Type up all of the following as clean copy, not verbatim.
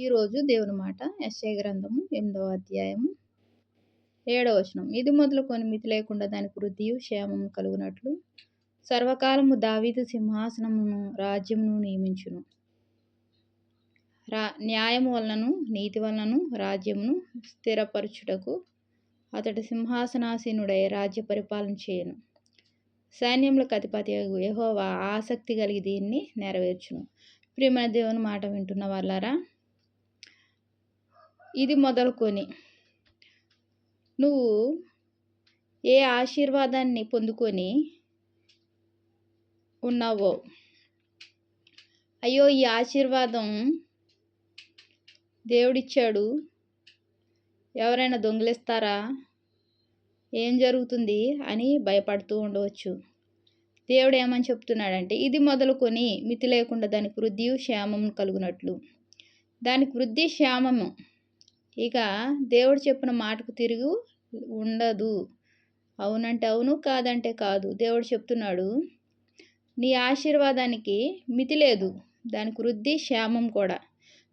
ఈరోజు దేవుని మాట యెషయా గ్రంథము 8వ అధ్యాయము 7వ వచనం. ఇది మొదలుకొని మితి లేకుండా దానికి వృద్ధియు క్షేమము కలుగునట్లు సర్వకాలము దావీదు సింహాసనమును రాజ్యమును నియమించును. న్యాయము వలనను నీతి వలనను రాజ్యమును స్థిరపరచుటకు అతడు సింహాసనాసీనుడై రాజ్య పరిపాలన చేయను. సైన్యములకు అధిపతి యెహోవా ఆసక్తి కలిగి దీన్ని నెరవేర్చును. ప్రియమైన దేవుని మాట వింటున్న వాళ్ళారా, ఇది మొదలుకొని నువ్వు ఏ ఆశీర్వాదాన్ని పొందుకొని ఉన్నావో, అయ్యో ఈ ఆశీర్వాదం దేవుడిచ్చాడు, ఎవరైనా దొంగిలిస్తారా, ఏం జరుగుతుంది అని భయపడుతూ ఉండవచ్చు. దేవుడు ఏమని చెప్తున్నాడంటే, ఇది మొదలుకొని మితి లేకుండా దానికి వృద్ధియు క్షేమము కలుగునట్లు. దానికి వృద్ధి క్షేమము. ఇక దేవుడు చెప్పిన మాటకు తిరుగు ఉండదు. అవునంటే అవును, కాదంటే కాదు. దేవుడు చెప్తున్నాడు, నీ ఆశీర్వాదానికి మితి లేదు, దానికి వృద్ధి క్షేమం కూడా.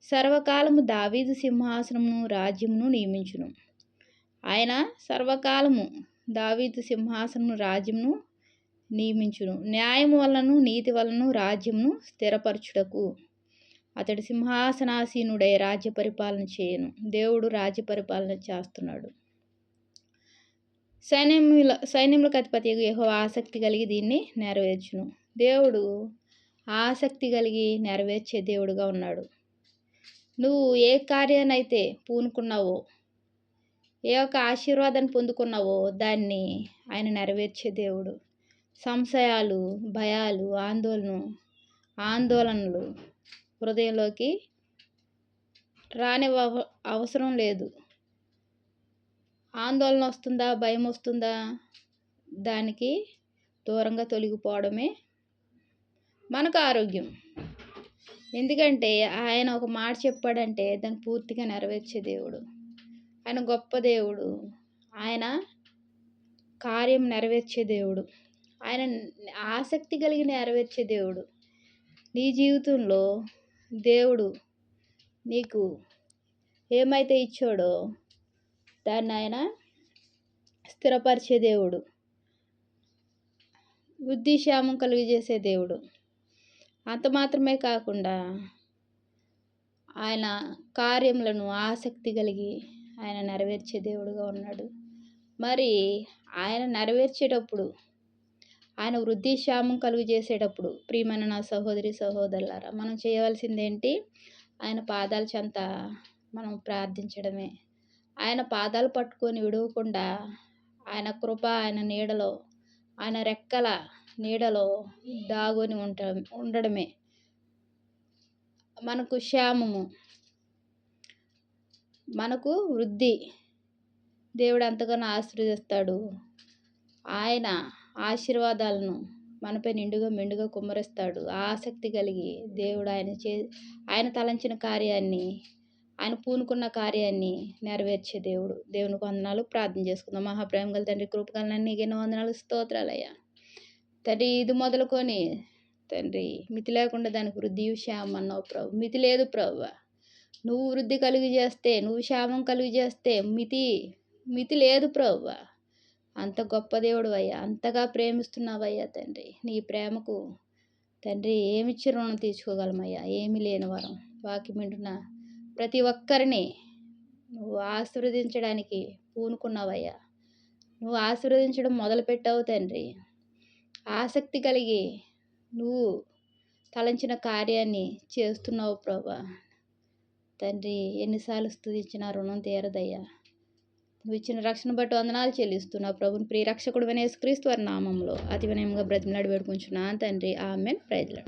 సర్వకాలము దావీదు సింహాసనమును రాజ్యమును నియమించును. ఆయన సర్వకాలము దావీదు సింహాసనము రాజ్యమును నియమించును. న్యాయము వలనను నీతి వలనను రాజ్యమును స్థిరపరచుటకు అతడు సింహాసనాసీనుడై రాజ్య పరిపాలన చేయను. దేవుడు రాజ్య పరిపాలన చేస్తున్నాడు. సైన్యములకు అధిపతి యెహోవా ఆసక్తి కలిగి దీన్ని నెరవేర్చును. దేవుడు ఆసక్తి కలిగి నెరవేర్చే దేవుడుగా ఉన్నాడు. నువ్వు ఏ కార్యాన్నైతే పూనుకున్నావో, ఏ ఒక్క ఆశీర్వాదాన్ని పొందుకున్నావో దాన్ని ఆయన నెరవేర్చే దేవుడు. సంశయాలు, భయాలు, ఆందోళనలు హృదయంలోకి రాని అవసరం లేదు. ఆందోళన వస్తుందా, భయం వస్తుందా, దానికి దూరంగా తొలగిపోవడమే మనకు ఆరోగ్యం. ఎందుకంటే ఆయన ఒక మాట చెప్పాడంటే దాన్ని పూర్తిగా నెరవేర్చే దేవుడు. ఆయన గొప్ప దేవుడు. ఆయన కార్యం నెరవేర్చే దేవుడు. ఆయన ఆసక్తి కలిగి నెరవేర్చే దేవుడు. నీ జీవితంలో దేవుడు నీకు ఏమైతే ఇచ్చాడో దాన్ని ఆయన స్థిరపరిచే దేవుడు, వృద్ధి క్షేమం కలుగజేసే దేవుడు. అంత మాత్రమే కాకుండా ఆయన కార్యములను ఆసక్తి కలిగి ఆయన నెరవేర్చే దేవుడుగా ఉన్నాడు. మరి ఆయన నెరవేర్చేటప్పుడు, ఆయన వృద్ధి క్షేమం కలుగజేసేటప్పుడు ప్రియమైన నా సహోదరి సహోదరులారా, మనం చేయవలసింది ఏంటి? ఆయన పాదాల చెంత మనం ప్రార్థించడమే. ఆయన పాదాలు పట్టుకొని విడవకుండా ఆయన కృప, ఆయన నీడలో, ఆయన రెక్కల నీడలో దాగుని ఉండడమే మనకు క్షేమము, మనకు వృద్ధి. దేవుడు ఎంతగానో ఆశీర్వదిస్తాడు. ఆయన ఆశీర్వాదాలను మనపై నిండుగా మెండుగా కుమ్మరిస్తాడు. ఆసక్తి కలిగి దేవుడు ఆయన తలంచిన కార్యాన్ని, ఆయన పూనుకున్న కార్యాన్ని నెరవేర్చే దేవుడు. దేవునికి వందనాలు. ప్రార్థన చేసుకుందాం. మహాప్రేమ గల తండ్రి, కృపగలనన్నీ ఎన్నో వందనాలు, స్తోత్రాలయ్యా. తండ్రి, ఇది మొదలుకొని తండ్రి మితి లేకుండా దానికి వృద్ధి క్షేమం అన్నావు ప్రభు. మితి లేదు ప్రభువా. నువ్వు వృద్ధి కలుగు చేస్తే, నువ్వు క్షేమం కలుగు చేస్తే మితి లేదు ప్రభువా. అంత గొప్ప దేవుడు అయ్యా, అంతగా ప్రేమిస్తున్నావయ్యా తండ్రి. నీ ప్రేమకు తండ్రి ఏమిచ్చి రుణం తీర్చుకోగలమయ్యా? ఏమీ లేని వరం. వాక్యం వింటున్న ప్రతి ఒక్కరిని నువ్వు ఆశీర్వదించడానికి పూనుకున్నావయ్యా. నువ్వు ఆశీర్వదించడం మొదలుపెట్టావు తండ్రి. ఆసక్తి కలిగి నువ్వు తలంచిన కార్యాన్ని చేస్తున్నావు ప్రభా. తండ్రి, ఎన్నిసార్లు స్తుతించినా రుణం తీరదయ్యా. నువ్వు ఇచ్చిన రక్షణ బట్టి వందనాలు చెల్లిస్తున్నావు ప్రభుని. ప్రియ రక్షకుడు యేసుక్రీస్తు వారి నామంలో అతి వినయంగా బ్రతిమలాడి వేడుకుంటున్నాను తండ్రి. ఆమేన్. Praise lord.